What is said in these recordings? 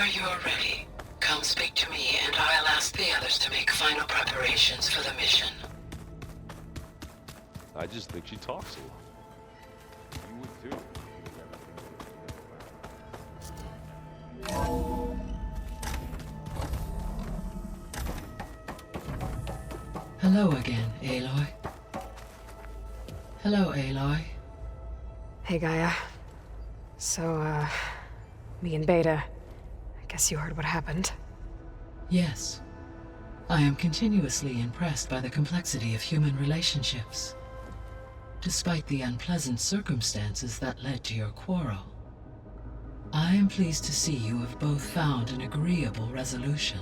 Whenever you are ready, come speak to me and I'll ask the others to make final preparations for the mission. I just think she talks a lot. You would too. Hello again, Aloy. Hello, Aloy. Hey, Gaia. So, me and Beta, I guess you heard what happened. Yes. I am continuously impressed by the complexity of human relationships. Despite the unpleasant circumstances that led to your quarrel, I am pleased to see you have both found an agreeable resolution.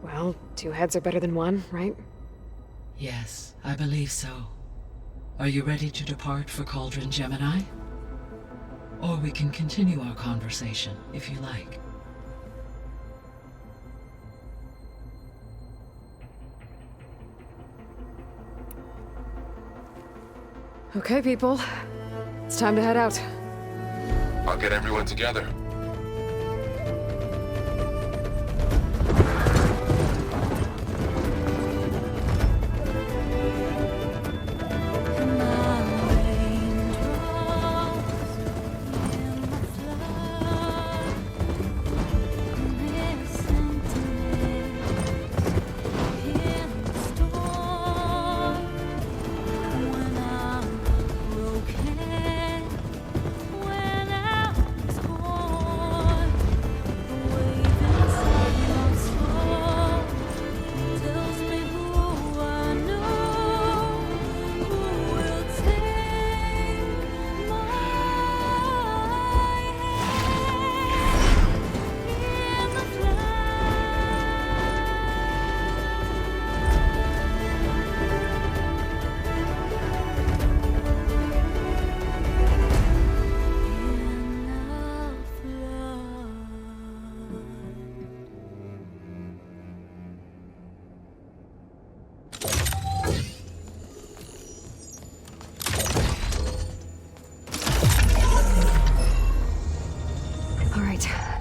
Well, two heads are better than one, right? Yes, I believe so. Are you ready to depart for Cauldron, Gemini? Or we can continue our conversation, if you like. Okay, people. It's time to head out. I'll get everyone together.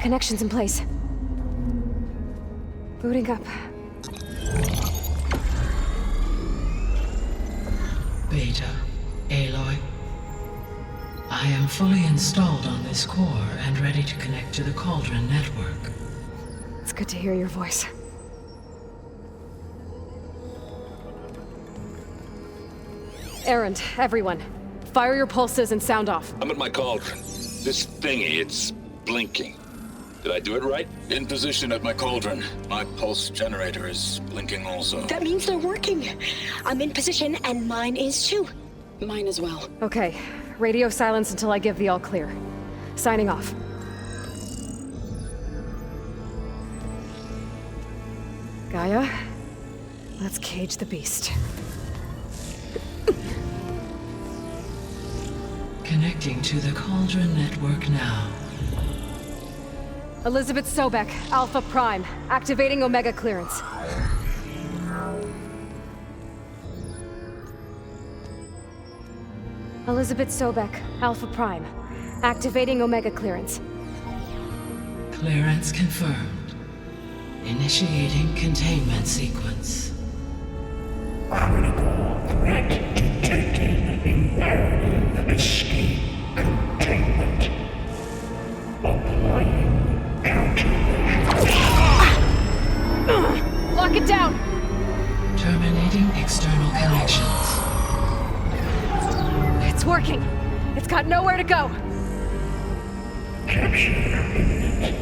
Connections in place. Booting up. Beta, Aloy. I am fully installed on this core and ready to connect to the Cauldron network. It's good to hear your voice. Errand, everyone. Fire your pulses and sound off. I'm at my Cauldron. This thingy, it's blinking. Did I do it right? In position at my Cauldron. My pulse generator is blinking also. That means they're working. I'm in position, and mine is too. Mine as well. Okay. Radio silence until I give the all clear. Signing off. Gaia, let's cage the beast. Connecting to the Cauldron network now. Elizabeth Sobek, Alpha Prime, activating Omega clearance. Elizabeth Sobek, Alpha Prime, activating Omega clearance. Clearance confirmed. Initiating containment sequence. Critical threat detected. Imperative escape containment. Applying countermeasures. Lock it down! Terminating external connections. It's working. It's got nowhere to go. Capture imminent.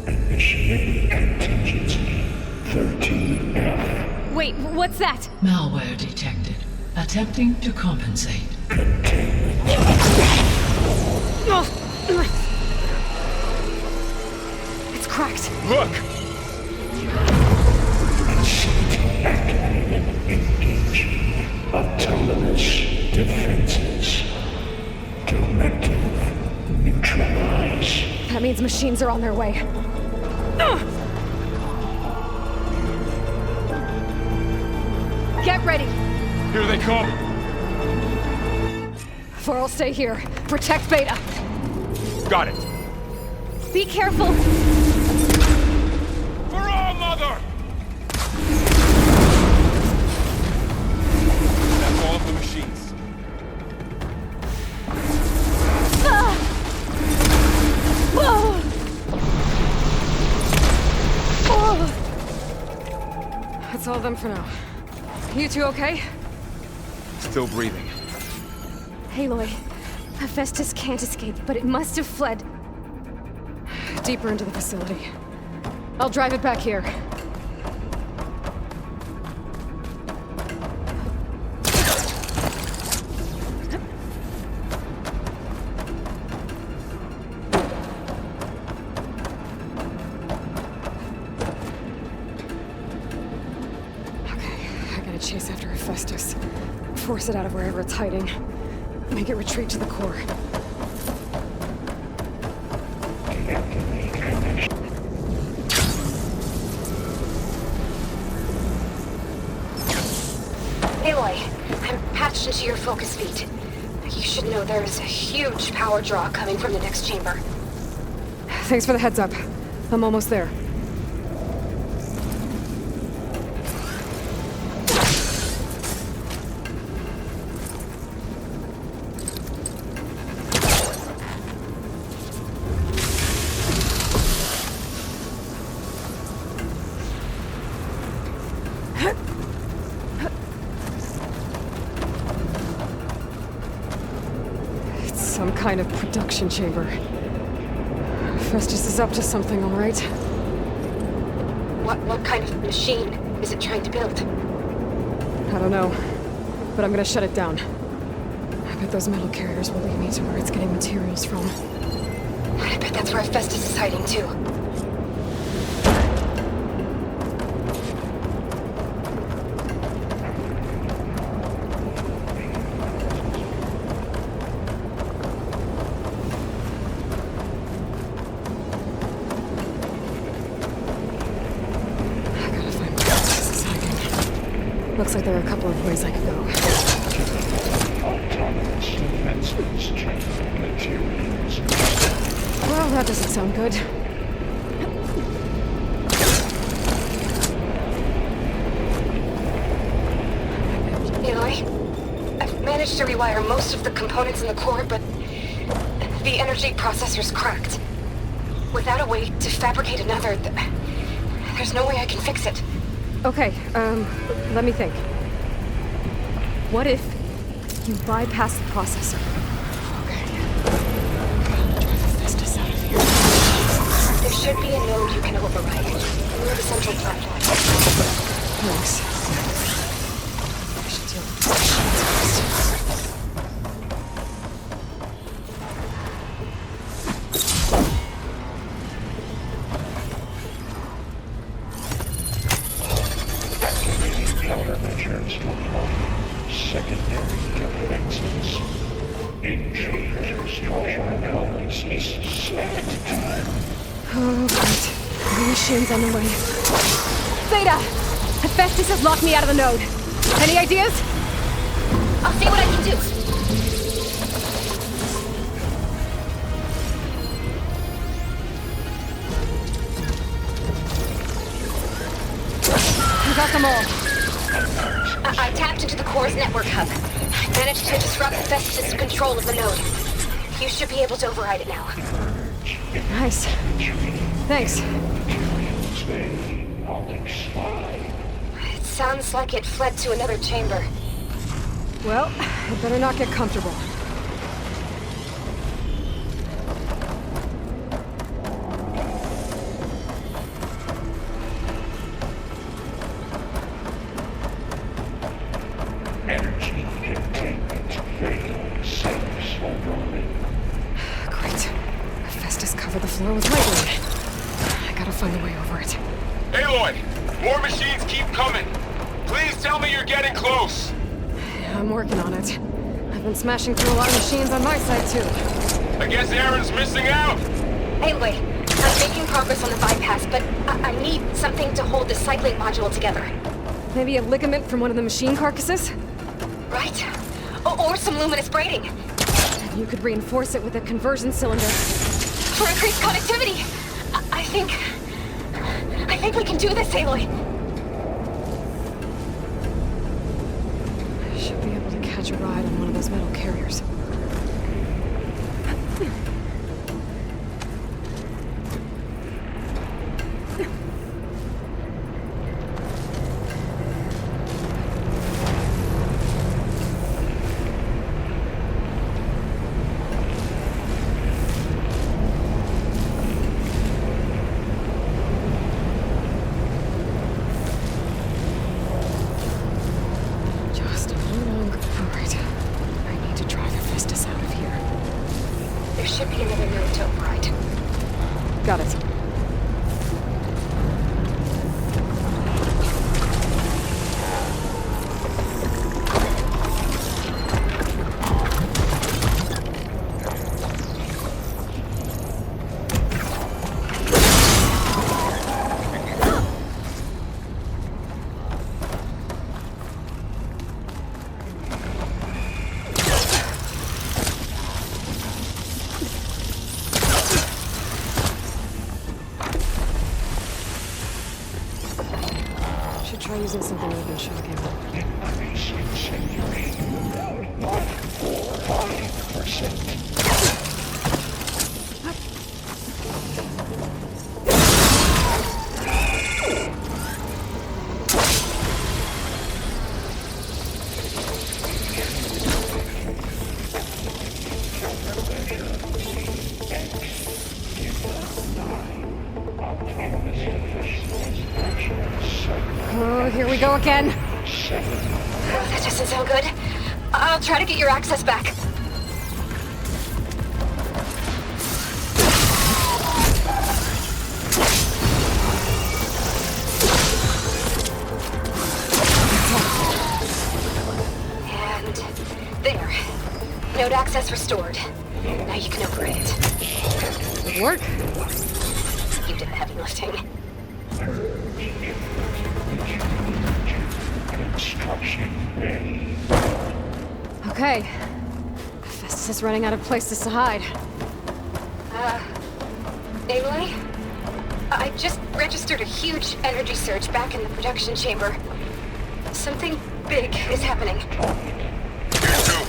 Initiate contingency 13F. Wait, what's that? Malware detected. Attempting to compensate. It's cracked. Look! Activated. Engaging autonomous defenses. Directive. Neutralize. That means machines are on their way. Get ready! Here they come! For'll stay here. Protect Beta. Got it. Be careful! For all, Mother! That's all of the machines. Whoa! Oh. That's all of them for now. You two okay? Still breathing. Aloy, HEPHAESTUS can't escape, but it must have fled deeper into the facility. I'll drive it back here. Chase after HEPHAESTUS. Force it out of wherever it's hiding. Make it retreat to the core. Aloy, I'm patched into your focus feed. You should know there is a huge power draw coming from the next chamber. Thanks for the heads up. I'm almost there. Some kind of production chamber. HEPHAESTUS is up to something, all right? What kind of machine is it trying to build? I don't know, but I'm gonna shut it down. I bet those metal carriers will lead me to where it's getting materials from. I bet that's where HEPHAESTUS is hiding too. Looks like there are a couple of ways I could go. Autonomous defenses chamber materials. Well, that doesn't sound good. Aloy, I've managed to rewire most of the components in the core, but the energy processor's cracked. Without a way to fabricate another, there's no way I can fix it. Okay, let me think. What if you bypass the processor? Okay. Drive HEPHAESTUS out of here. There should be a node you can override near the central platform. Thanks. I should deal with the machines first. Countermeasures deployed. Secondary defenses. Intruder structural analysis set. Oh, great. The machine's on the way. Theta! HEPHAESTUS has locked me out of the node. Any ideas? I'll see what I can do. I got them all. I tapped into the core's network hub. I managed to disrupt HEPHAESTUS' control of the node. You should be able to override it now. Nice. Thanks. It sounds like it fled to another chamber. Well, I better not get comfortable. Energy containment failed. Saves overrun. Great. HEPHAESTUS covered the floor with lightning. I gotta find a way over it. Aloy! More machines keep coming! Please tell me you're getting close! Yeah, I'm working on it. I've been smashing through a lot of machines on my side, too. I guess Aaron's missing out! Anyway, I'm making progress on the bypass, but I need something to hold the cycling module together. Maybe a ligament from one of the machine carcasses? Right? Or some luminous braiding. You could reinforce it with a conversion cylinder. for increased connectivity. I think we can do this, Aloy. Should be able to catch a ride on one of those metal carriers. Got it. Try using something other than shock ammo. Increase incendiary. 145%. Oh, here we go again. That doesn't sound good. I'll try to get your access back. And there. Node access restored. Now you can operate it. Good work. You did the heavy lifting. Construction ready. Okay. Hephaestus is running out of places to hide. Aloy? I just registered a huge energy surge back in the production chamber. Something big is happening. Here too.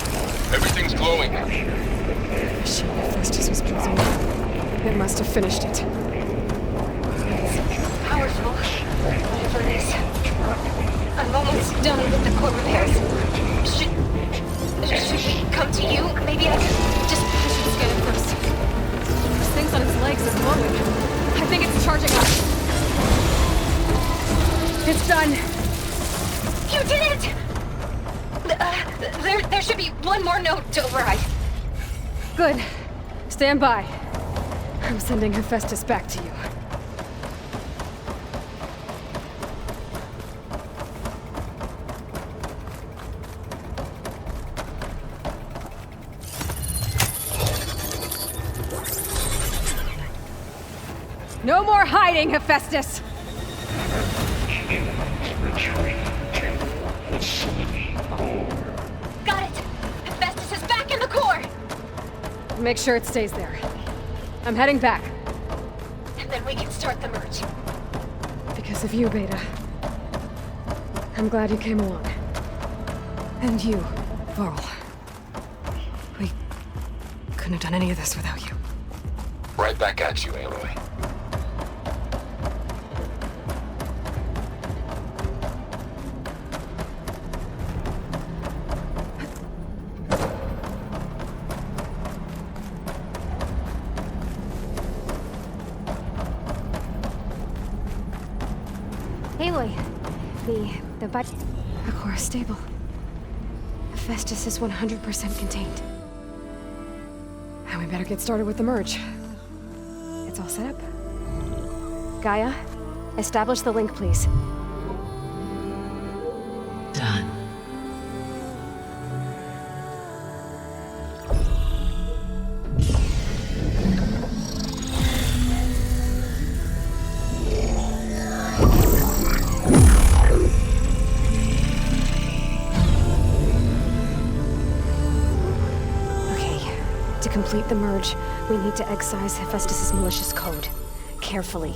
Everything's glowing. The ship Hephaestus was building. It must have finished it. Powerful. Whatever it is. I'm almost done with the core repairs. Should we come to you? Maybe I should scan it first. This thing's on its legs is glowing. I think it's charging up. It's done. You did it! There should be one more note to override. Good. Stand by. I'm sending Hephaestus back to you. No more hiding, Hephaestus! Retreat to facility core. Got it! Hephaestus is back in the core! Make sure it stays there. I'm heading back. And then we can start the merge. Because of you, Beta. I'm glad you came along. And you, Varl. We couldn't have done any of this without you. Right back at you, Aloy. Aloy, the core is stable. Hephaestus is 100% contained. And we better get started with the merge. It's all set up. GAIA, establish the link, please. Done. complete the merge, we need to excise HEPHAESTUS' malicious code. Carefully.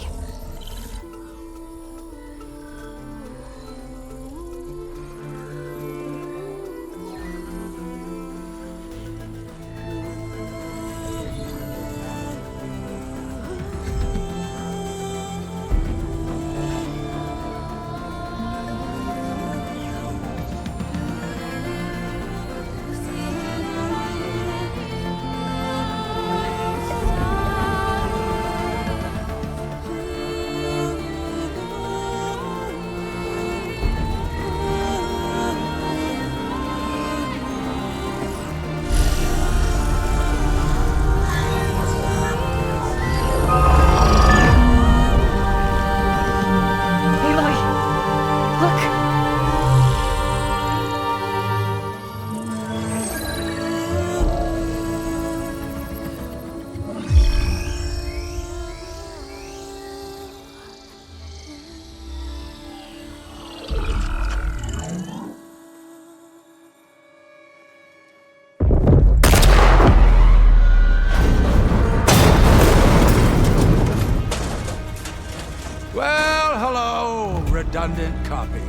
Redundant copy.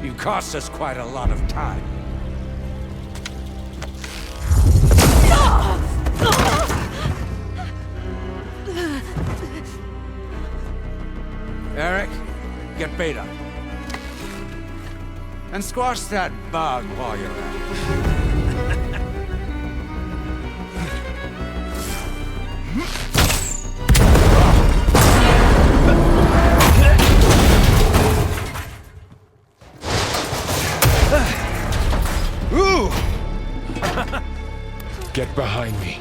You cost us quite a lot of time. Eric, get Beta. And squash that bug while you're at it. Get behind me.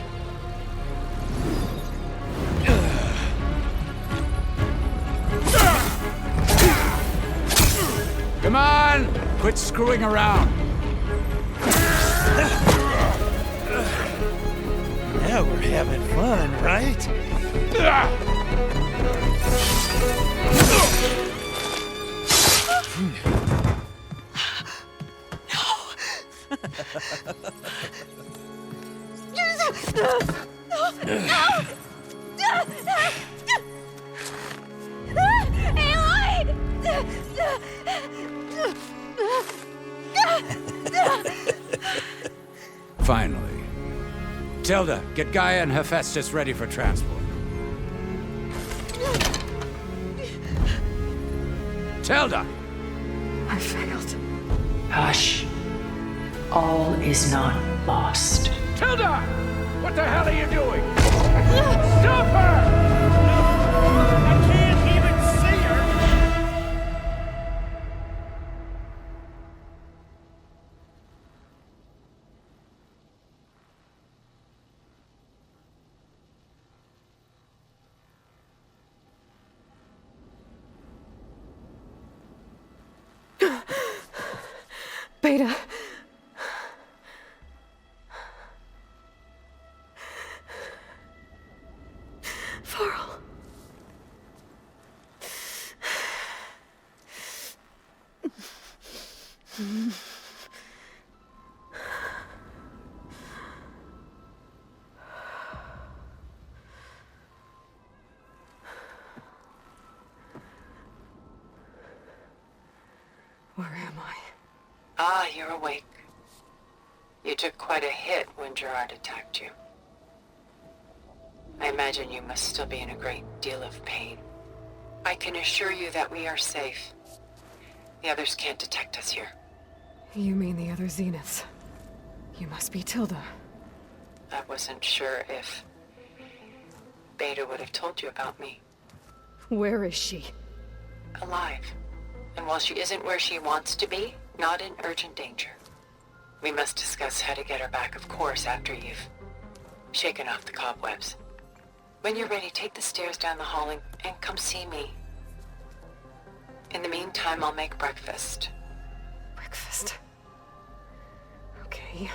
Come on! Quit screwing around. Now we're having fun, right? Finally. Tilda, get GAIA and HEPHAESTUS ready for transport. Tilda! I failed. Hush. All is not lost. Tilda! What the hell are you doing? Stop her! I can't even see her! Beta. Farrell. Where am I? Ah, you're awake. You took quite a hit when Gerard attacked you. I imagine you must still be in a great deal of pain. I can assure you that we are safe. The others can't detect us here. You mean the other Zeniths? You must be Tilda. I wasn't sure if Beta would have told you about me. Where is she? Alive. And while she isn't where she wants to be, not in urgent danger. We must discuss how to get her back, of course, after you've shaken off the cobwebs. When you're ready, take the stairs down the hall and come see me. In the meantime, I'll make breakfast. Breakfast. Okay.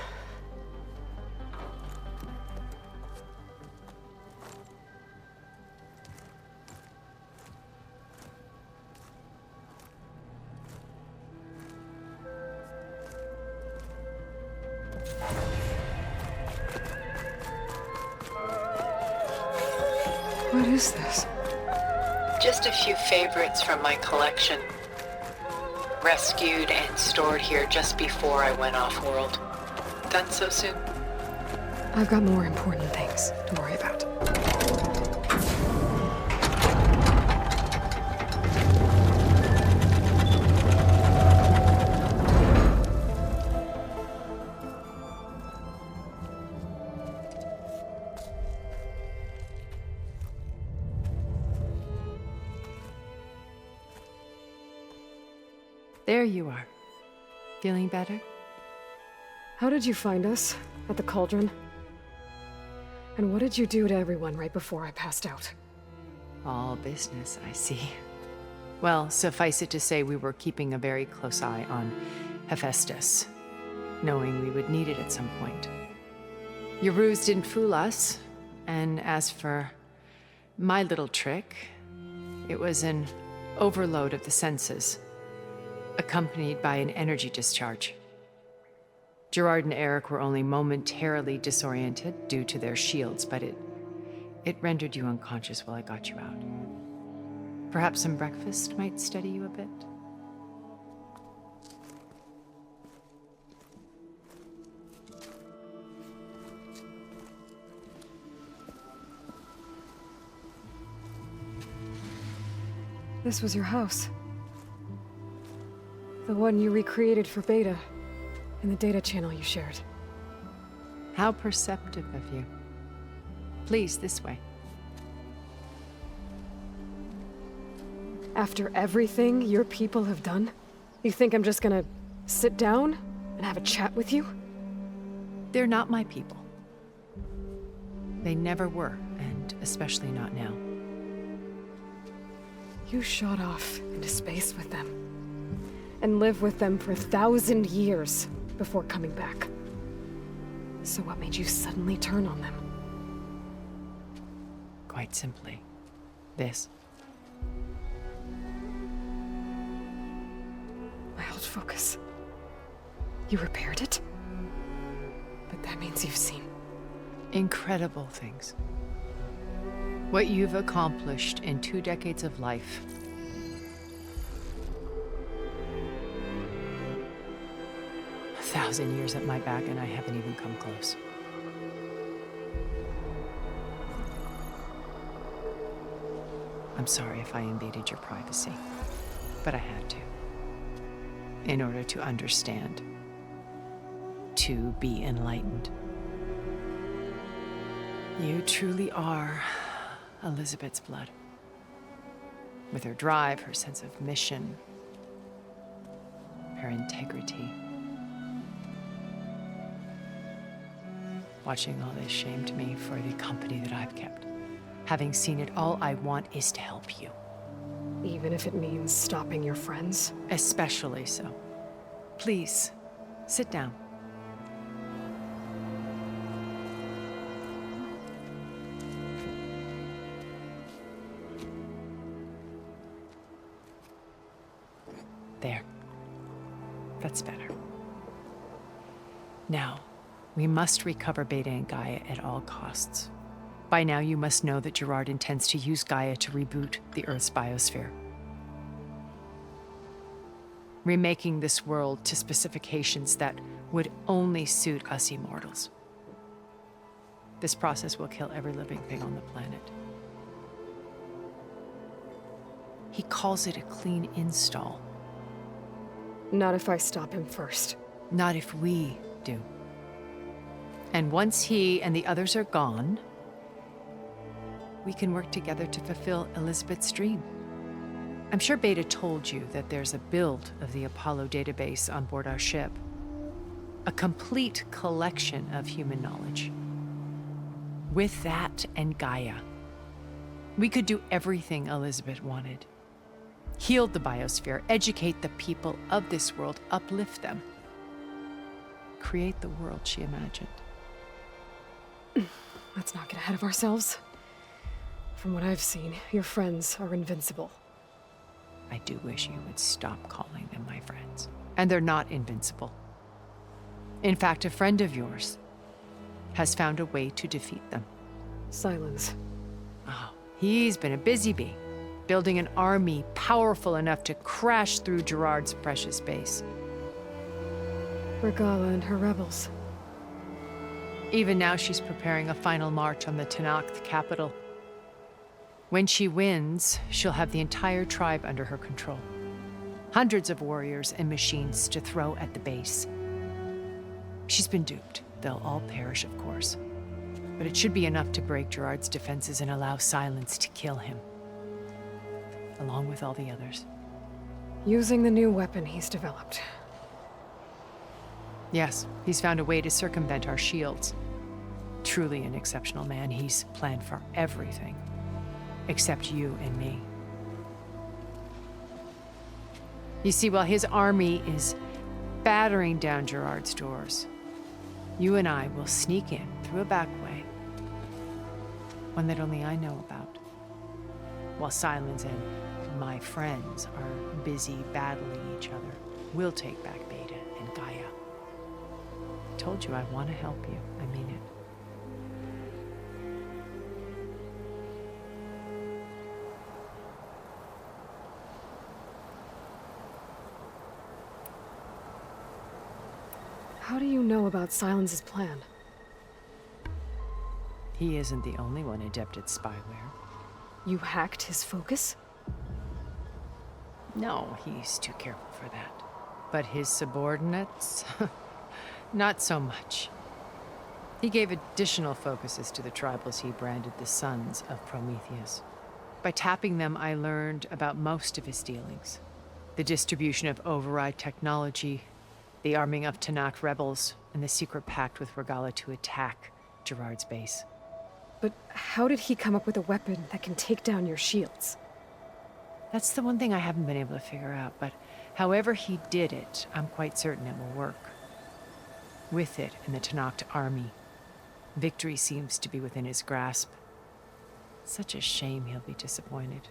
What is this? Just a few favorites from my collection. Rescued and stored here just before I went off-world. Done so soon? I've got more important things to worry about. There you are. Feeling better? How did you find us? At the Cauldron? And what did you do to everyone right before I passed out? All business, I see. Well, suffice it to say we were keeping a very close eye on HEPHAESTUS, knowing we would need it at some point. Your ruse didn't fool us, and as for my little trick, it was an overload of the senses, accompanied by an energy discharge. Gerard and Eric were only momentarily disoriented due to their shields, but it rendered you unconscious while I got you out. Perhaps some breakfast might steady you a bit? This was your house. The one you recreated for Beta, in the data channel you shared. How perceptive of you. Please, this way. After everything your people have done, you think I'm just gonna sit down and have a chat with you? They're not my people. They never were, and especially not now. You shot off into space with them, and lived with them for 1,000 years before coming back. So what made you suddenly turn on them? Quite simply, this. My old focus. You repaired it? But that means you've seen incredible things. What you've accomplished in 2 decades of life. A 1,000 years at my back and I haven't even come close. I'm sorry if I invaded your privacy, but I had to. In order to understand. To be enlightened. You truly are Elizabeth's blood. With her drive, her sense of mission, her integrity. Watching all this shamed me for the company that I've kept. Having seen it, all I want is to help you. Even if it means stopping your friends? Especially so. Please, sit down. There. That's better. Now, we must recover Beta and Gaia at all costs. By now, you must know that Gerard intends to use Gaia to reboot the Earth's biosphere. Remaking this world to specifications that would only suit us immortals. This process will kill every living thing on the planet. He calls it a clean install. Not if I stop him first. Not if we do. And once he and the others are gone, we can work together to fulfill Elizabeth's dream. I'm sure Beta told you that there's a build of the Apollo database on board our ship. A complete collection of human knowledge. With that and Gaia, we could do everything Elizabeth wanted. Heal the biosphere, educate the people of this world, uplift them. Create the world she imagined. Let's not get ahead of ourselves. From what I've seen, your friends are invincible. I do wish you would stop calling them my friends. And they're not invincible. In fact, a friend of yours has found a way to defeat them. Silence. Oh, He's been a busy bee, building an army powerful enough to crash through Gerard's precious base. Regala and her rebels. Even now, she's preparing a final march on the Tenakth capital. When she wins, she'll have the entire tribe under her control. Hundreds of warriors and machines to throw at the base. She's been duped. They'll all perish, of course. But it should be enough to break Gerard's defenses and allow Silence to kill him. Along with all the others. Using the new weapon he's developed. Yes, he's found a way to circumvent our shields. Truly an exceptional man. He's planned for everything. Except you and me. You see, while his army is battering down Gerard's doors, you and I will sneak in through a back way. One that only I know about. While Silence and my friends are busy battling each other, we'll take back Beta and GAIA. I told you I want to help you. I mean it. How do you know about Silence's plan? He isn't the only one adept at spyware. You hacked his focus? No, he's too careful for that. But his subordinates? Not so much. He gave additional focuses to the tribals he branded the Sons of Prometheus. By tapping them, I learned about most of his dealings. The distribution of override technology, the arming of Tenakth rebels, and the secret pact with Regala to attack Gerard's base. But how did he come up with a weapon that can take down your shields? That's the one thing I haven't been able to figure out, but however he did it, I'm quite certain it will work. With it and the Tenakth army, victory seems to be within his grasp. Such a shame he'll be disappointed.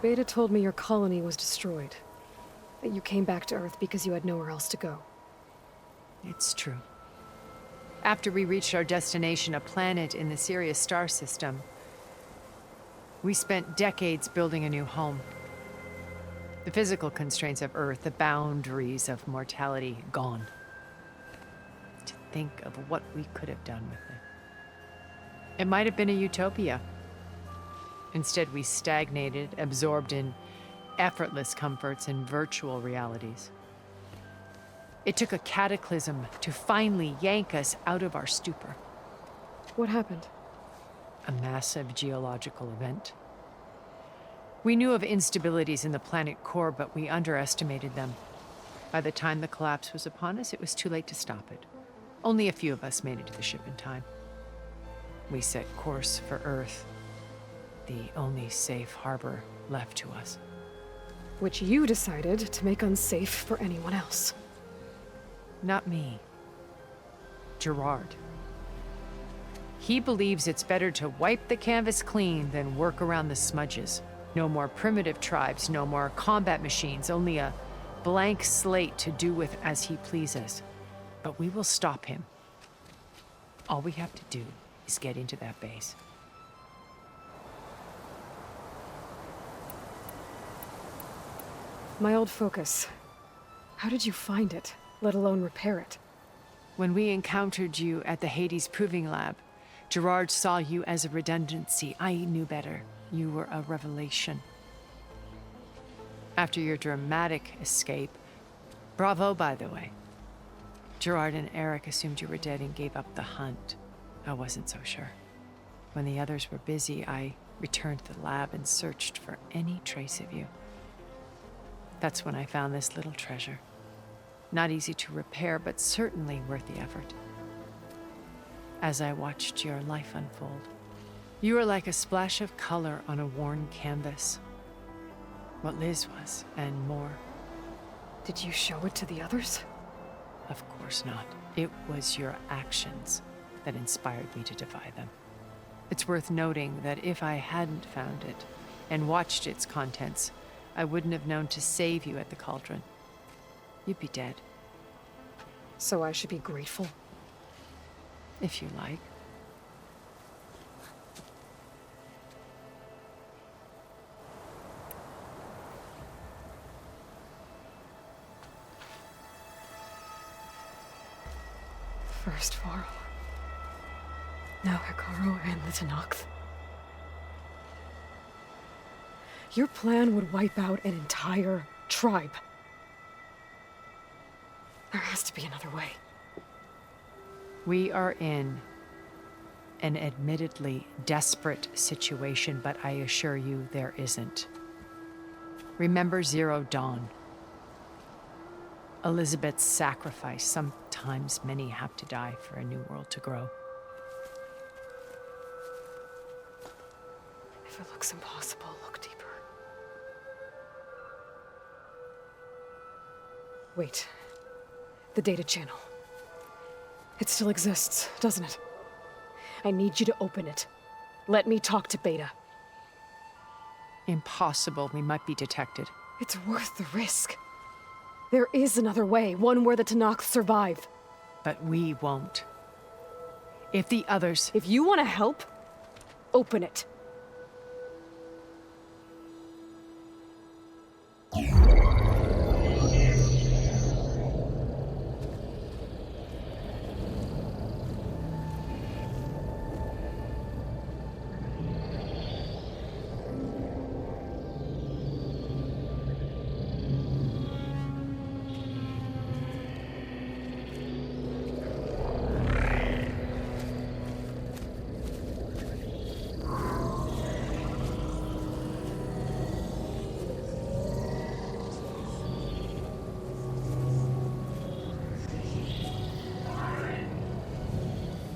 Beta told me your colony was destroyed. That you came back to Earth because you had nowhere else to go. It's true. After we reached our destination, a planet in the Sirius star system, we spent decades building a new home. The physical constraints of Earth, the boundaries of mortality, gone. To think of what we could have done with it. It might have been a utopia. Instead, we stagnated, absorbed in effortless comforts and virtual realities. It took a cataclysm to finally yank us out of our stupor. What happened? A massive geological event. We knew of instabilities in the planet core, but we underestimated them. By the time the collapse was upon us, it was too late to stop it. Only a few of us made it to the ship in time. We set course for Earth, the only safe harbor left to us. Which you decided to make unsafe for anyone else. Not me. Gerard. He believes it's better to wipe the canvas clean than work around the smudges. No more primitive tribes, no more combat machines, only a blank slate to do with as he pleases. But we will stop him. All we have to do is get into that base. My old focus. How did you find it, let alone repair it? When we encountered you at the Hades Proving Lab, Gerard saw you as a redundancy. I knew better. You were a revelation. After your dramatic escape, bravo, by the way. Gerard and Eric assumed you were dead and gave up the hunt. I wasn't so sure. When the others were busy, I returned to the lab and searched for any trace of you. That's when I found this little treasure. Not easy to repair, but certainly worth the effort. As I watched your life unfold, you were like a splash of color on a worn canvas. What Liz was, and more. Did you show it to the others? Of course not. It was your actions that inspired me to defy them. It's worth noting that if I hadn't found it and watched its contents, I wouldn't have known to save you at the Cauldron. You'd be dead. So I should be grateful? If you like. First Varl. Now Hikaru and the Tenakth. Your plan would wipe out an entire tribe. There has to be another way. We are in an admittedly desperate situation, but I assure you there isn't. Remember Zero Dawn. Elizabeth's sacrifice. Sometimes many have to die for a new world to grow. If it looks impossible, look deeper. Wait. The data channel. It still exists, doesn't it? I need you to open it. Let me talk to Beta. Impossible. We might be detected. It's worth the risk. There is another way, one where the Tenakth survive. But we won't. If the others... If you want to help, open it.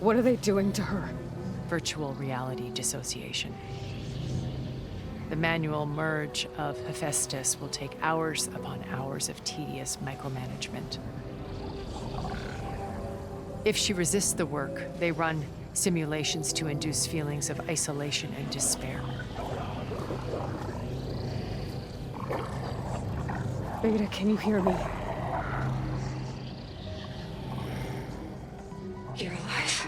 What are they doing to her? Virtual reality dissociation. The manual merge of HEPHAESTUS will take hours upon hours of tedious micromanagement. If she resists the work, they run simulations to induce feelings of isolation and despair. Beta, can you hear me? You're alive.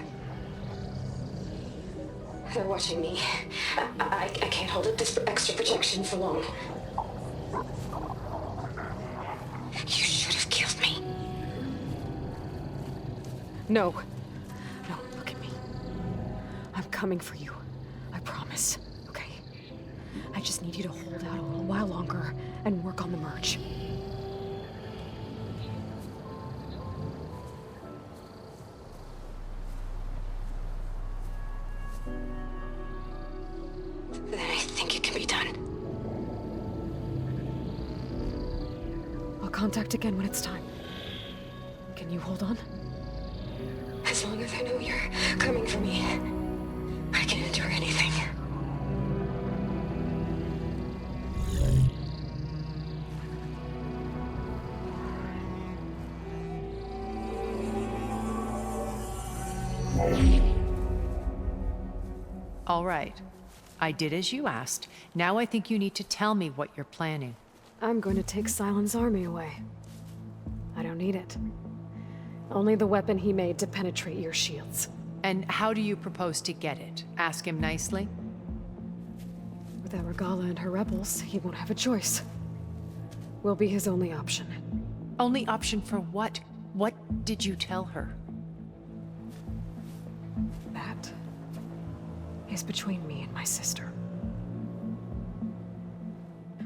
They're watching me. I can't hold up this extra protection for long. You should have killed me. No. No, look at me. I'm coming for you. I promise, okay? I just need you to hold out a little while longer and work on the merge. Then I think it can be done. I'll contact again when it's time. Can you hold on? As long as I know you're coming for me, I can endure anything. All right. I did as you asked. Now I think you need to tell me what you're planning. I'm going to take Sylens' army away. I don't need it. Only the weapon he made to penetrate your shields. And how do you propose to get it? Ask him nicely? Without Regala and her rebels, he won't have a choice. We'll be his only option. Only option for what? What did you tell her? That is between me and my sister.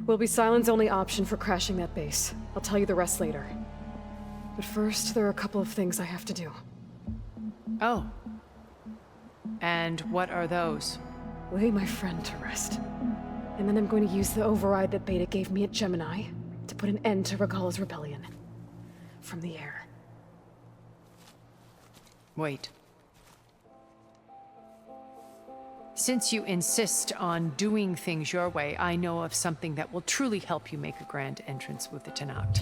Will be Sylens' only option for crashing that base. I'll tell you the rest later. But first, there are a couple of things I have to do. Oh. And what are those? Lay my friend to rest. And then I'm going to use the override that Beta gave me at Gemini to put an end to Regala's rebellion. From the air. Wait. Since you insist on doing things your way, I know of something that will truly help you make a grand entrance with the Tenakth.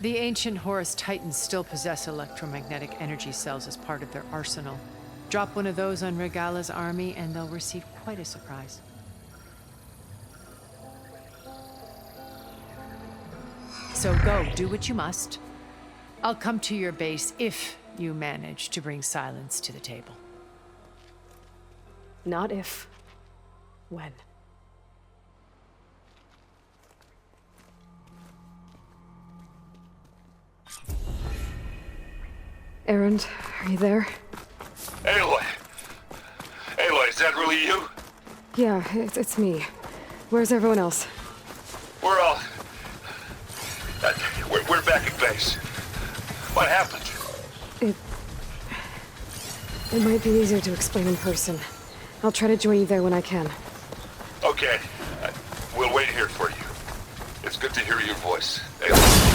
The ancient Horus Titans still possess electromagnetic energy cells as part of their arsenal. Drop one of those on Regala's army and they'll receive quite a surprise. So go, do what you must. I'll come to your base if you manage to bring Sylens to the table. Not if. When. Errand, are you there? Aloy! Aloy, is that really you? Yeah, it's me. Where's everyone else? We're all... we're back at base. What happened? It might be easier to explain in person. I'll try to join you there when I can. Okay. We'll wait here for you. It's good to hear your voice. Aloy.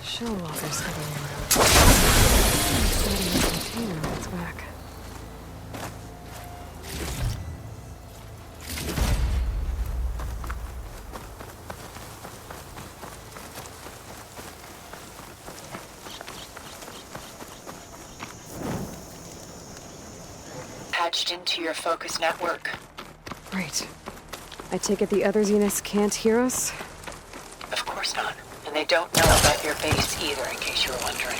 Shell walkers coming around. Starting a container on its back. Patched into your focus network. Right. I take it the other Zeniths can't hear us? Of course not. And they don't know about your base either, in case you were wondering.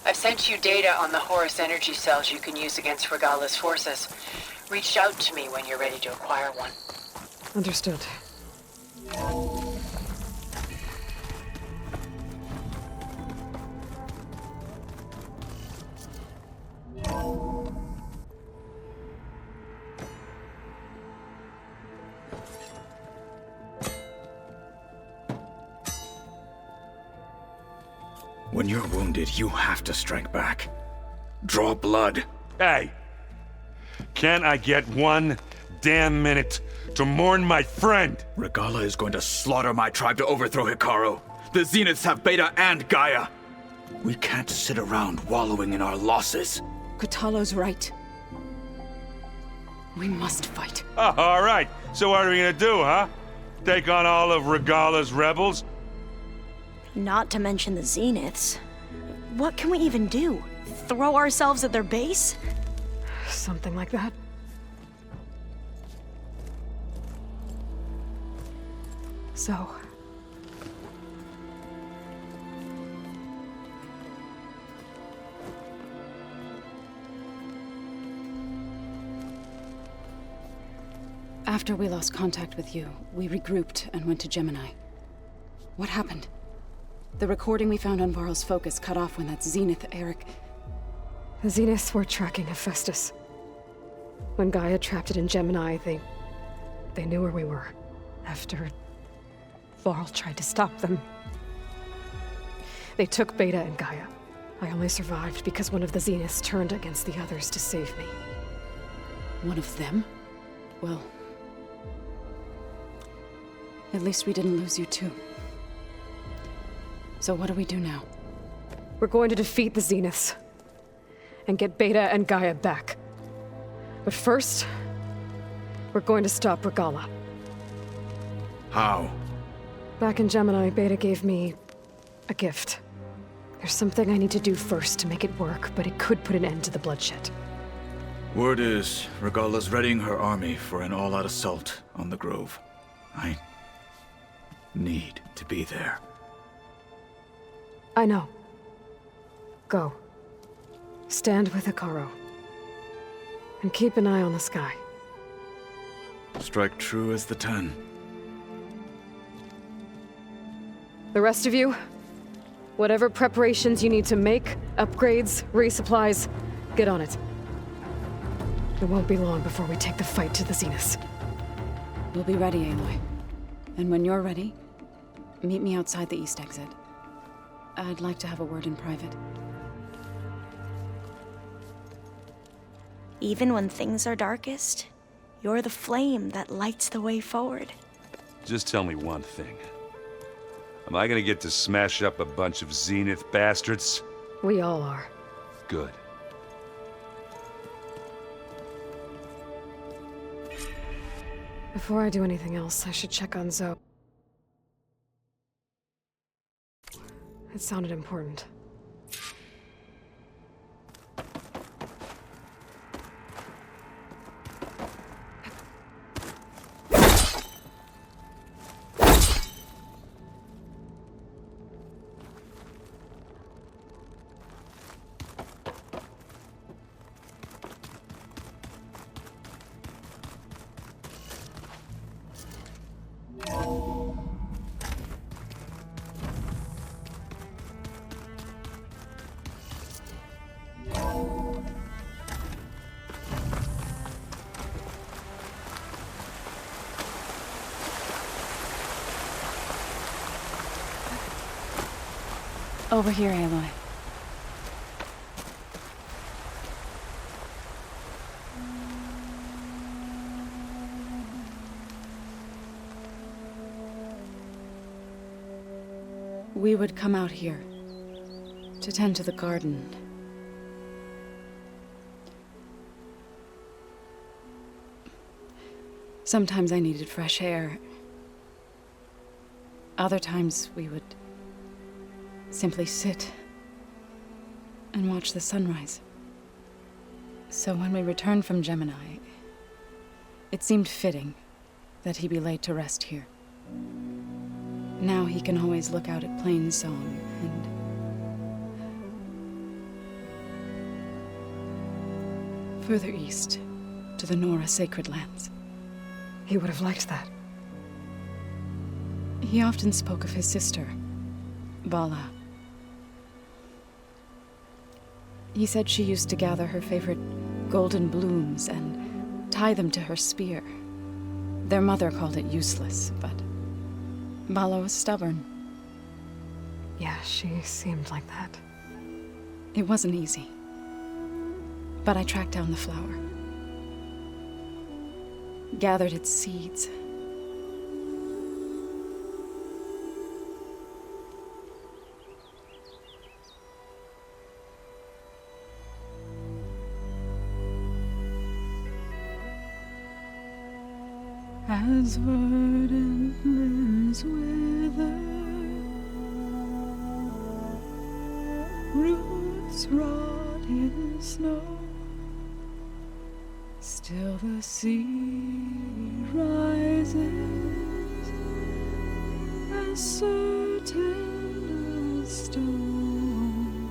I've sent you data on the Horus energy cells you can use against Regalla's forces. Reach out to me when you're ready to acquire one. Understood. When you're wounded, you have to strike back. Draw blood. Hey! Can't I get 1 damn minute to mourn my friend? Regalla is going to slaughter my tribe to overthrow Hikaru. The Zeniths have Beta and Gaia. We can't sit around wallowing in our losses. Kotallo's right. We must fight. Oh, all right. So what are we gonna do, huh? Take on all of Regalla's rebels? Not to mention the Zeniths. What can we even do? Throw ourselves at their base? Something like that. So... After we lost contact with you, we regrouped and went to Gemini. What happened? The recording we found on Varl's focus cut off when that Zenith, Eric... The Zeniths were tracking Hephaestus. When Gaia trapped it in Gemini, they knew where we were. After Varl tried to stop them. They took Beta and Gaia. I only survived because one of the Zeniths turned against the others to save me. One of them? Well... at least we didn't lose you too. So what do we do now? We're going to defeat the Zeniths. And get Beta and Gaia back. But first, we're going to stop Regalla. How? Back in Gemini, Beta gave me a gift. There's something I need to do first to make it work, but it could put an end to the bloodshed. Word is, Regalla's readying her army for an all-out assault on the Grove. I need to be there. I know. Go. Stand with Hikaru. And keep an eye on the sky. Strike true as the 10. The rest of you, whatever preparations you need to make, upgrades, resupplies, get on it. It won't be long before we take the fight to the Zeniths. We'll be ready, Aloy. And when you're ready, meet me outside the east exit. I'd like to have a word in private. Even when things are darkest, you're the flame that lights the way forward. Just tell me one thing. Am I gonna get to smash up a bunch of Zenith bastards? We all are. Good. Before I do anything else, I should check on Zoe. It sounded important. Over here, Aloy. We would come out here to tend to the garden. Sometimes I needed fresh air. Other times we would simply sit and watch the sunrise. So when we returned from Gemini, it seemed fitting that he be laid to rest here. Now he can always look out at Plainsong and further east to the Nora sacred lands. He would have liked that. He often spoke of his sister, Bala. He said she used to gather her favorite golden blooms and tie them to her spear. Their mother called it useless, but Bala was stubborn. Yeah, she seemed like that. It wasn't easy. But I tracked down the flower. Gathered its seeds. As verdant limbs wither, roots rot in snow, still the sea rises, as certain as stone.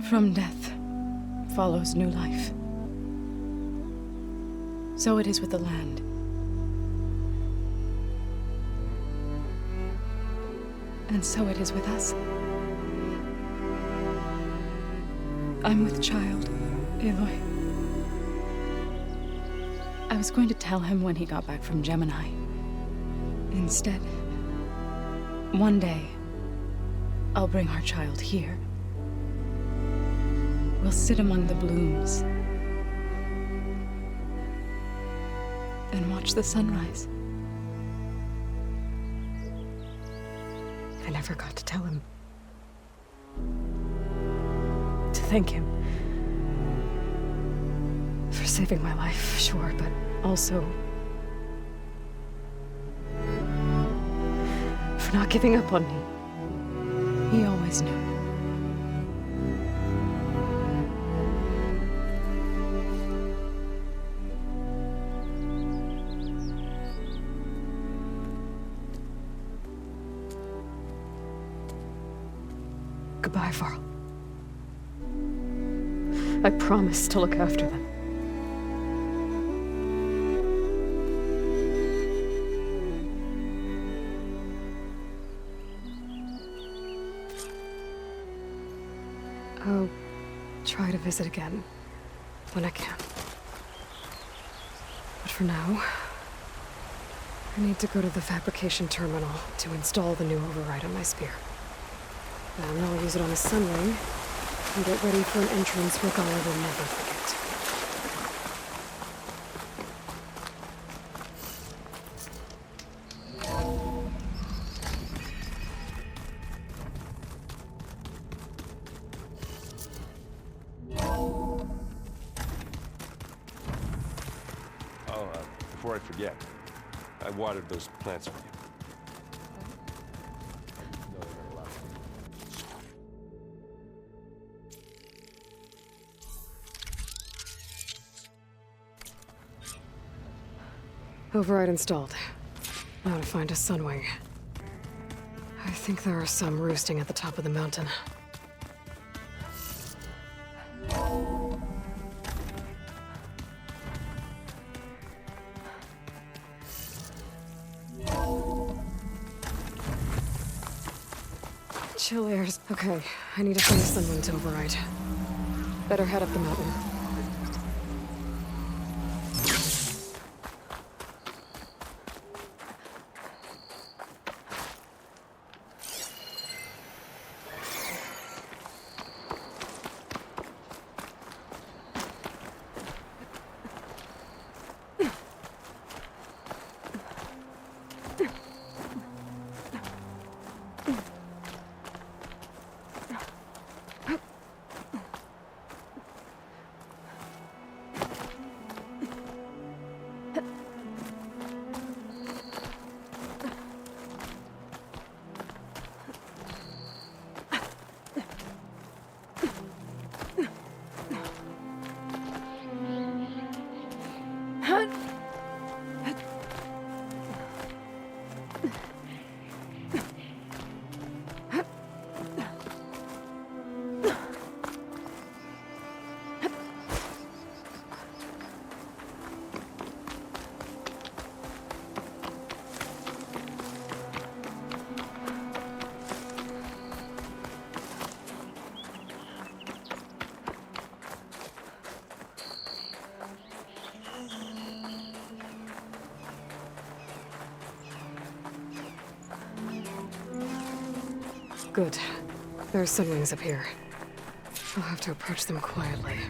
From death follows new life. So it is with the land. And so it is with us. I'm with child, Aloy. I was going to tell him when he got back from Gemini. Instead, one day, I'll bring our child here. We'll sit among the blooms and watch the sunrise. I never got to tell him. To thank him. For saving my life, sure, but also for not giving up on me. He always knew. Goodbye, Varl. I promise to look after them. I'll try to visit again when I can. But for now, I need to go to the fabrication terminal to install the new override on my spear. Then I'll use it on a Sunwing and get ready for an entrance Guerrilla will never forget. Before I forget, I watered those plants for you. Override installed. Now to find a Sunwing. I think there are some roosting at the top of the mountain. Chill airs. Okay, I need to find a Sunwing to override. Better head up the mountain. Good. There are Sunwings up here. I'll have to approach them quietly.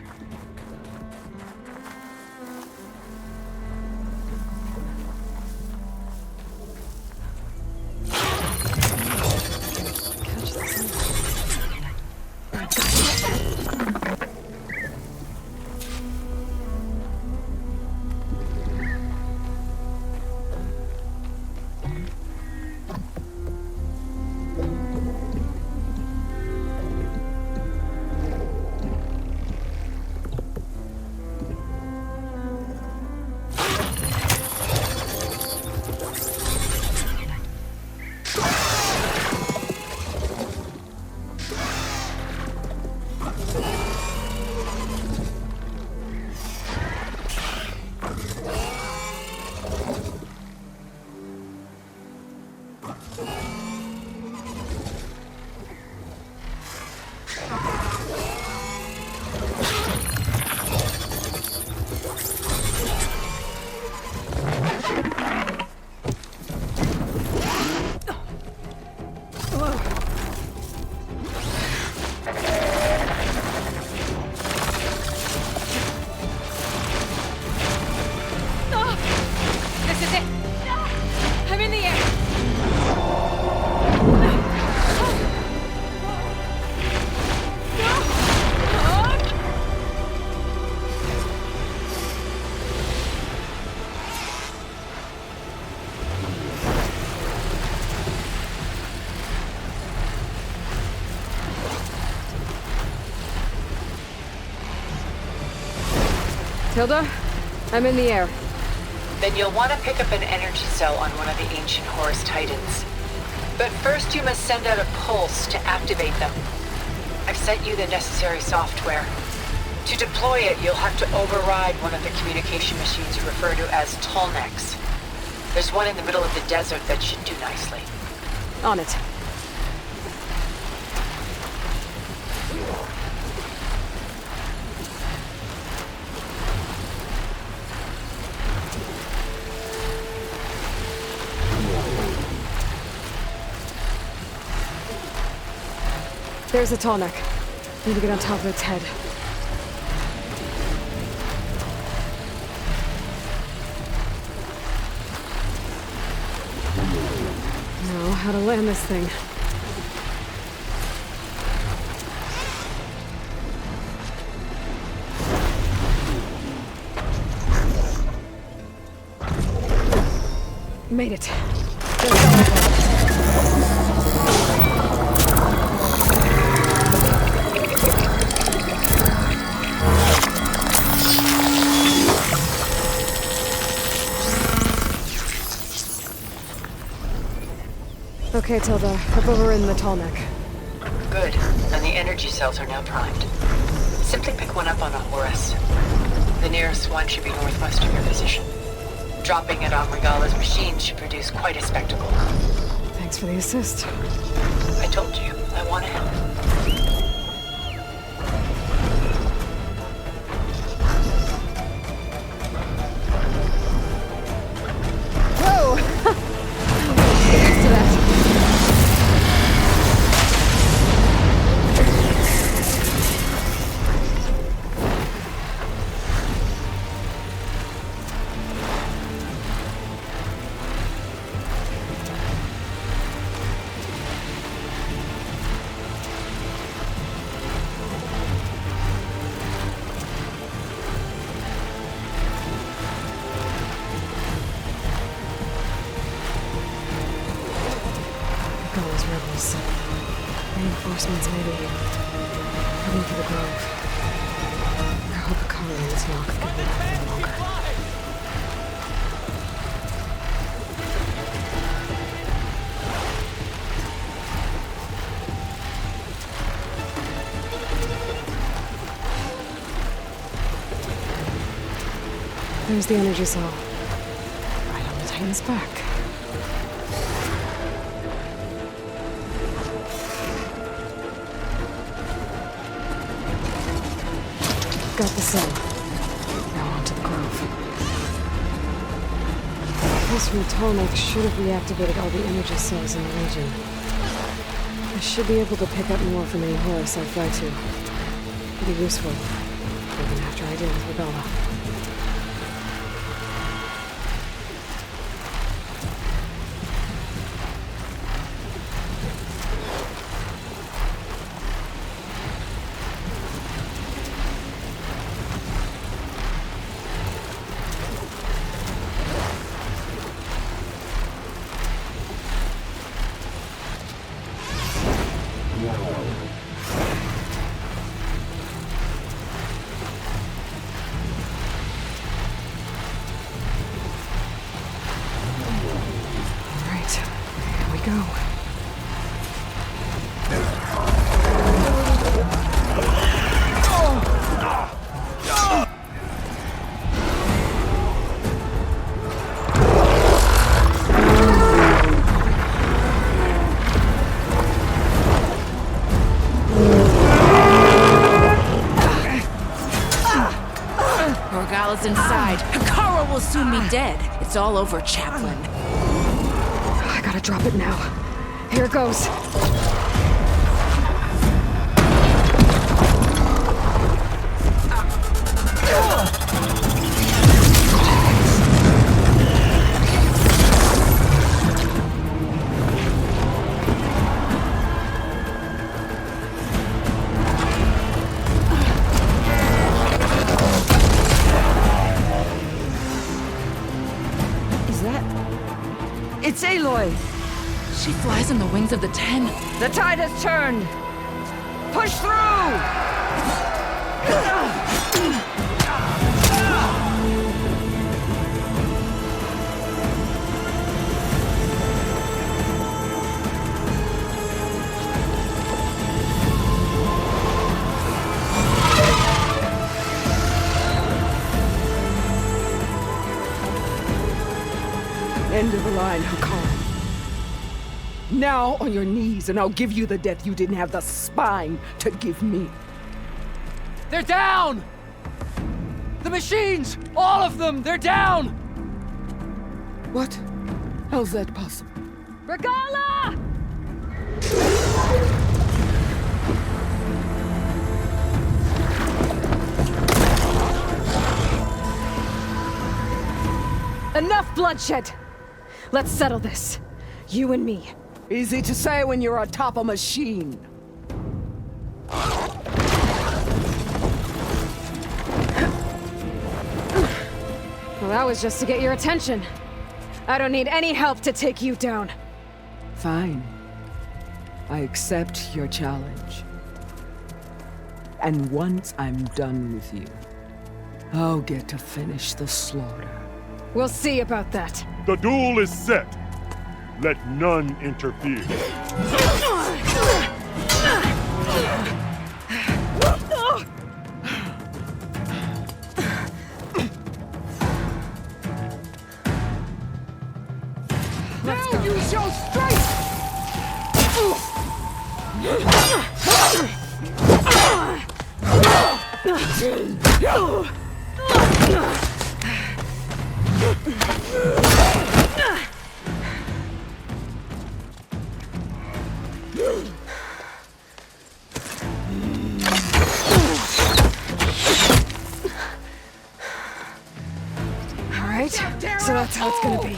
Tilda, I'm in the air. Then you'll want to pick up an energy cell on one of the ancient Horus Titans. But first you must send out a pulse to activate them. I've sent you the necessary software. To deploy it, you'll have to override one of the communication machines you refer to as Tallnecks. There's one in the middle of the desert that should do nicely. On it. There's a Tallneck. Need to get on top of its head. Know how to land this thing. Made it. Okay, Tilda. I've overridden the Tallneck. Good. And the energy cells are now primed. Simply pick one up on a Horus. The nearest one should be northwest of your position. Dropping it on Regala's machine should produce quite a spectacle. Thanks for the assist. I told you, I want to help. Reinforcements may be heading for the grove. I hope the colony is not going to be out for longer. There's the energy cell. Right on the Titan's back. Got the cell. Now on to the grove. The pulse from the Tallneck should have reactivated all the energy cells in the region. I should be able to pick up more from any horse I fly to. Be useful, even after I deal with Regalla. Inside. Hikara will soon be dead. It's all over, Chaplain. I gotta drop it now. Here goes. It's Aloy! She flies on the wings of the 10. The tide has turned! Push through! End of the line, Hikara. Now on your knees, and I'll give you the death you didn't have the spine to give me. They're down! The machines! All of them! They're down! What? How's that possible? Regalla! Enough bloodshed! Let's settle this. You and me. Easy to say when you're atop a machine. Well, that was just to get your attention. I don't need any help to take you down. Fine. I accept your challenge. And once I'm done with you, I'll get to finish the slaughter. We'll see about that. The duel is set. Let none interfere. Now you shall strike! All right, so that's how it's gonna be.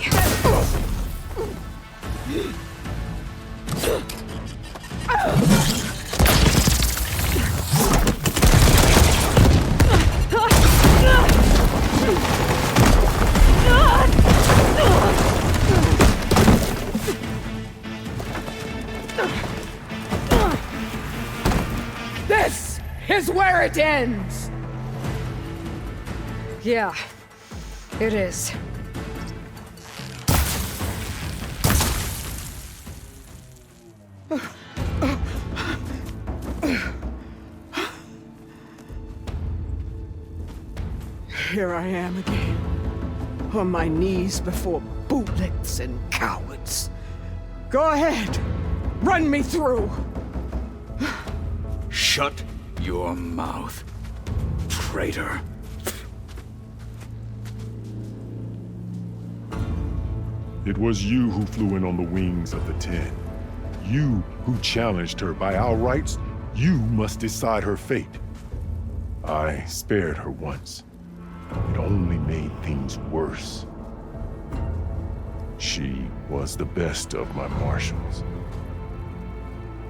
This is where it ends! Yeah, it is. Here I am again, on my knees before bootlets and cowards. Go ahead, run me through. Shut your mouth, traitor. It was you who flew in on the wings of the 10. You who challenged her by our rights, you must decide her fate. I spared her once. It only made things worse. She was the best of my marshals.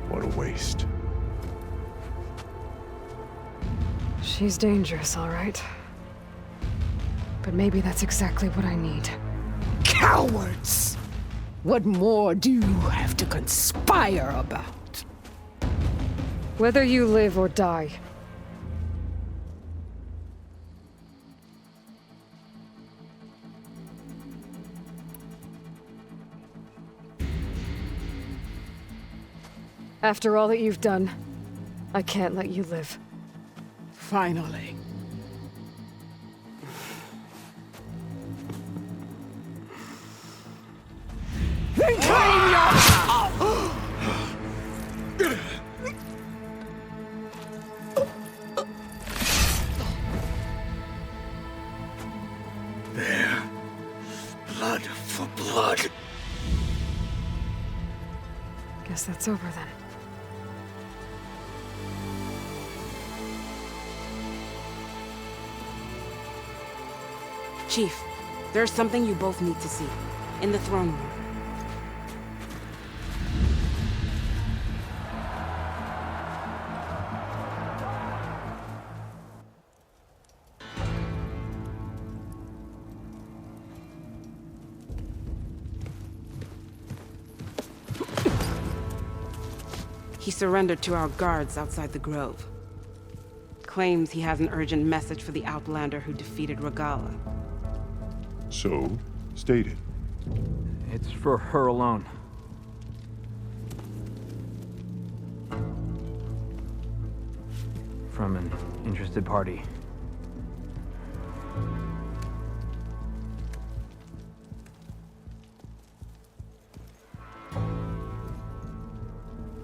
What a waste. She's dangerous, all right. But maybe that's exactly what I need. Cowards! What more do you have to conspire about? Whether you live or die. After all that you've done, I can't let you live. Finally. Then claim your... There. Blood for blood. Guess that's over then. Chief, there's something you both need to see. In the throne room. He surrendered to our guards outside the grove. Claims he has an urgent message for the Outlander who defeated Regalla. So, state it. It's for her alone. From an interested party.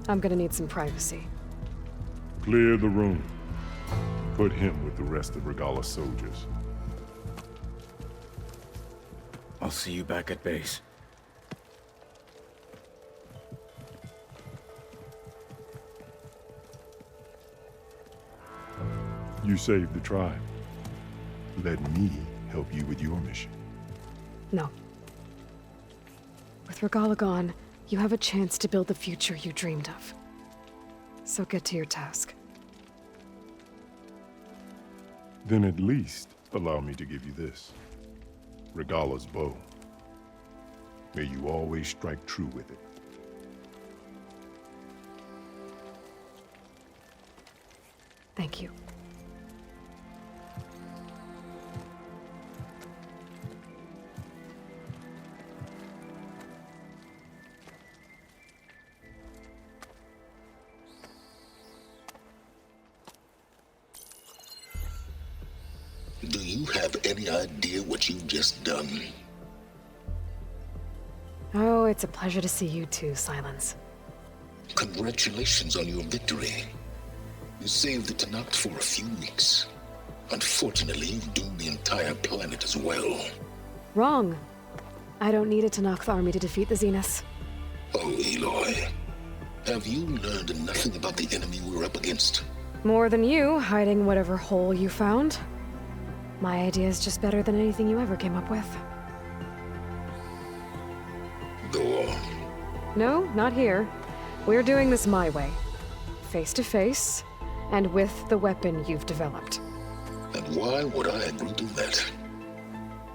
I'm gonna need some privacy. Clear the room. Put him with the rest of Regalla's soldiers. I'll see you back at base. You saved the tribe. Let me help you with your mission. No. With Regalla gone, you have a chance to build the future you dreamed of. So get to your task. Then at least allow me to give you this. Regalla's bow. May you always strike true with it. Thank you. Do you have any idea what you've just done? Oh, it's a pleasure to see you too, Silence. Congratulations on your victory. You saved the Tenakth for a few weeks. Unfortunately, you've doomed the entire planet as well. Wrong. I don't need a Tenakth army to defeat the Zeniths. Oh, Aloy. Have you learned nothing about the enemy we're up against? More than you, hiding whatever hole you found. My idea is just better than anything you ever came up with. Go on. No, not here. We're doing this my way. Face to face, and with the weapon you've developed. And why would I agree to that?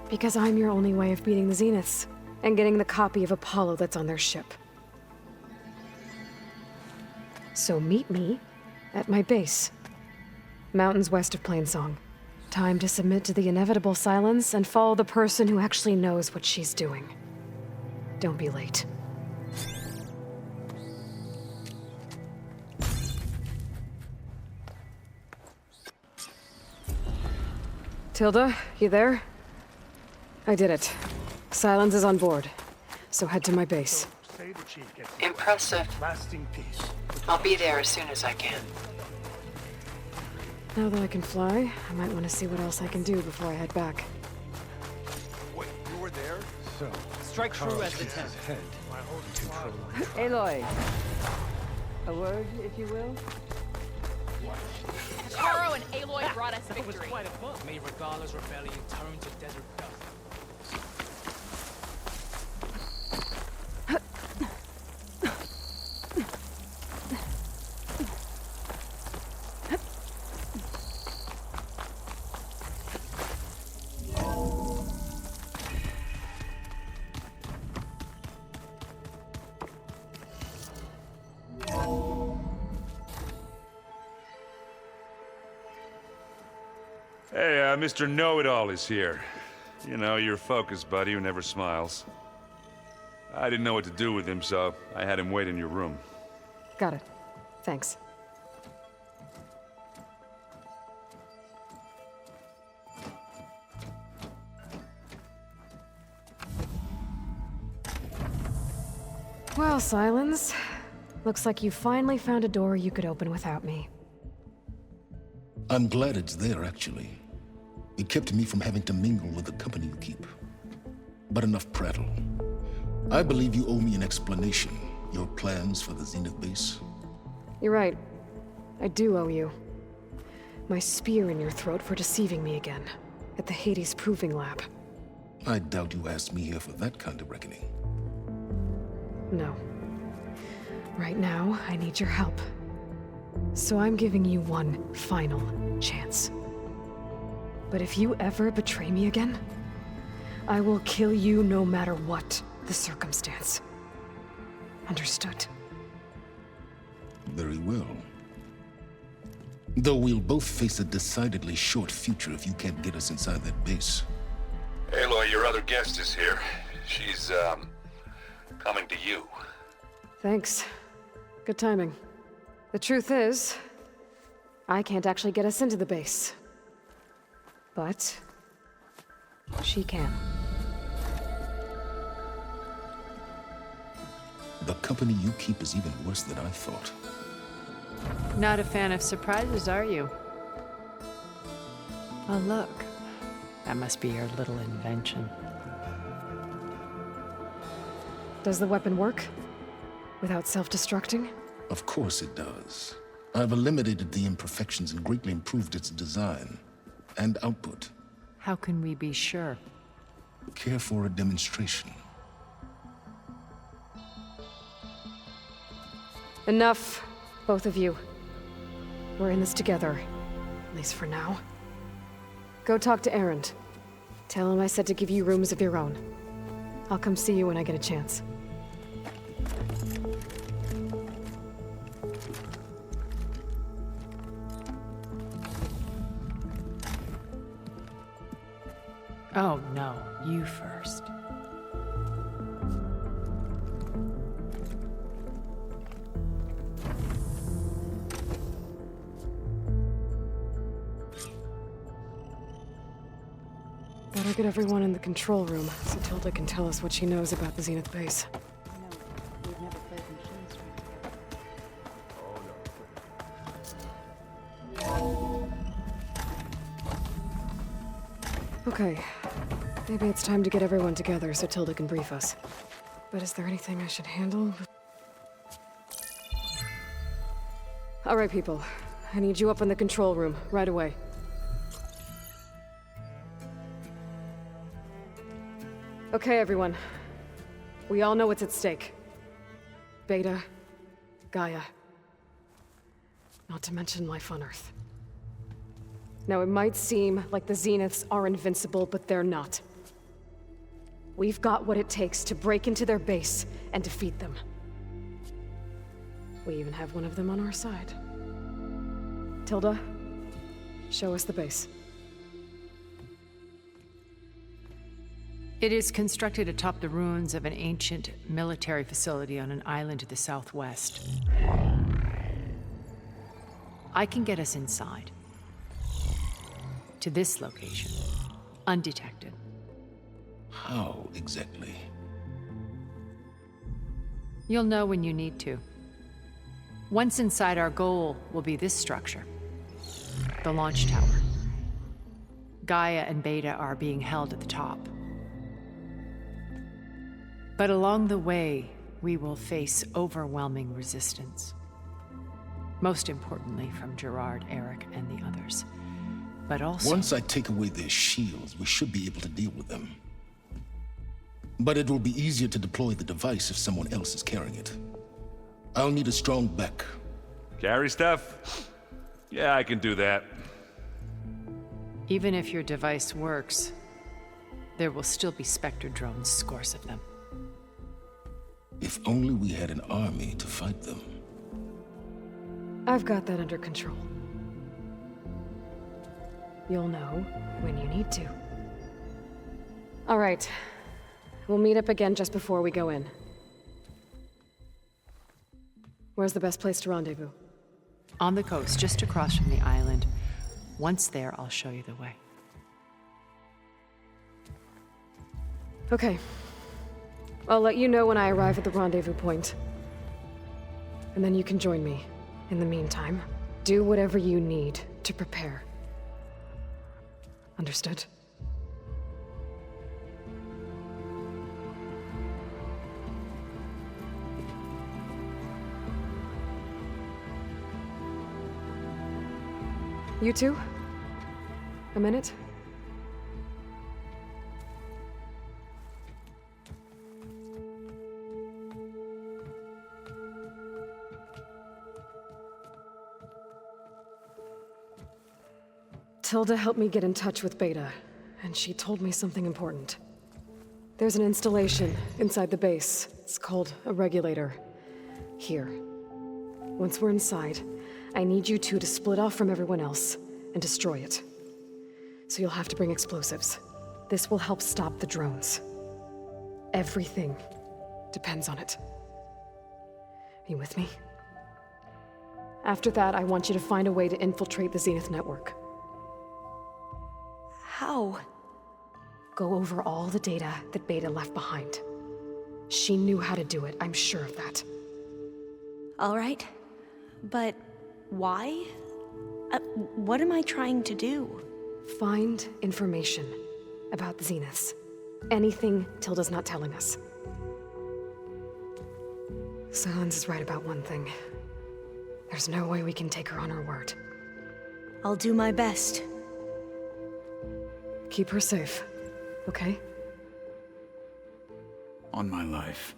Because I'm your only way of beating the Zeniths, and getting the copy of Apollo that's on their ship. So meet me at my base. Mountains west of Plainsong. Time to submit to the inevitable silence and follow the person who actually knows what she's doing. Don't be late. Tilda, you there? I did it. Silence is on board, so head to my base. Impressive. Lasting peace. I'll be there as soon as I can. Now that I can fly, I might want to see what else I can do before I head back. Wait, you were there? So, strike true as the 10th. Aloy, A word, if you will? Taro and Aloy brought us victory. That was quite a book. Made Regalla's rebellion turn to desert dust. Hey, Mr. Know-It-All is here. You know, your focus buddy who never smiles. I didn't know what to do with him, so I had him wait in your room. Got it. Thanks. Well, Silence. Looks like you finally found a door you could open without me. I'm glad it's there, actually. It kept me from having to mingle with the company you keep. But enough prattle. I believe you owe me an explanation. Your plans for the Zenith base? You're right. I do owe you. My spear in your throat for deceiving me again. At the Hades Proving Lab. I doubt you asked me here for that kind of reckoning. No. Right now, I need your help. So I'm giving you one final chance. But if you ever betray me again, I will kill you no matter what the circumstance. Understood? Very well. Though we'll both face a decidedly short future if you can't get us inside that base. Aloy, your other guest is here. She's, coming to you. Thanks. Good timing. The truth is, I can't actually get us into the base. But she can. The company you keep is even worse than I thought. Not a fan of surprises, are you? Oh, look. That must be your little invention. Does the weapon work? Without self-destructing? Of course it does. I've eliminated the imperfections and greatly improved its design and output. How can we be sure? Care for a demonstration? Enough, both of you. We're in this together, at least for now. Go talk to Erend. Tell him I said to give you rooms of your own. I'll come see you when I get a chance. Oh, no. You first. Better get everyone in the control room so Tilda can tell us what she knows about the Zenith base. Okay. Maybe it's time to get everyone together so Tilda can brief us. But is there anything I should handle? All right, people. I need you up in the control room, right away. Okay, everyone. We all know what's at stake. Beta, Gaia. Not to mention life on Earth. Now, it might seem like the Zeniths are invincible, but they're not. We've got what it takes to break into their base and defeat them. We even have one of them on our side. Tilda, show us the base. It is constructed atop the ruins of an ancient military facility on an island to the southwest. I can get us inside. To this location, undetected. How exactly? You'll know when you need to. Once inside, our goal will be this structure. The launch tower. Gaia and Beta are being held at the top. But along the way, we will face overwhelming resistance. Most importantly from Gerard, Eric, and the others. But also... Once I take away their shields, we should be able to deal with them. But it will be easier to deploy the device if someone else is carrying it. I'll need a strong back. Carry stuff? Yeah, I can do that. Even if your device works, there will still be Spectre drones, scores of them. If only we had an army to fight them. I've got that under control. You'll know when you need to. All right. We'll meet up again just before we go in. Where's the best place to rendezvous? On the coast, just across from the island. Once there, I'll show you the way. Okay. I'll let you know when I arrive at the rendezvous point. And then you can join me. In the meantime, do whatever you need to prepare. Understood? You two? A minute? Tilda helped me get in touch with Beta, and she told me something important. There's an installation inside the base. It's called a regulator. Here. Once we're inside, I need you two to split off from everyone else and destroy it. So you'll have to bring explosives. This will help stop the drones. Everything depends on it. Are you with me? After that, I want you to find a way to infiltrate the Zenith network. How? Go over all the data that Beta left behind. She knew how to do it, I'm sure of that. All right. But why? What am I trying to do? Find information about the Zeniths. Anything Tilda's not telling us. Silence is right about one thing. There's no way we can take her on her word. I'll do my best. Keep her safe, okay? On my life.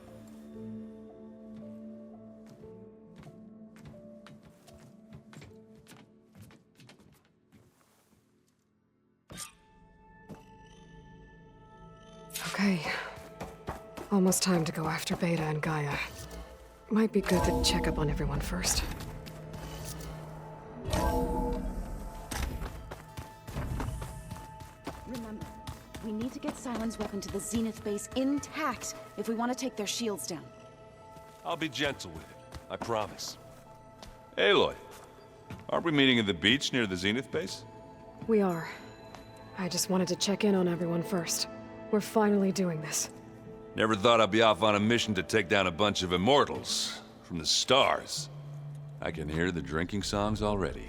Okay. Almost time to go after Beta and Gaia. Might be good to check up on everyone first. Remember, we need to get Silent's weapon to the Zenith base intact if we want to take their shields down. I'll be gentle with it, I promise. Aloy, aren't we meeting at the beach near the Zenith base? We are. I just wanted to check in on everyone first. We're finally doing this. Never thought I'd be off on a mission to take down a bunch of immortals from the stars. I can hear the drinking songs already.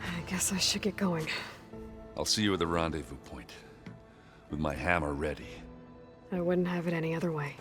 I guess I should get going. I'll see you at the rendezvous point, with my hammer ready. I wouldn't have it any other way.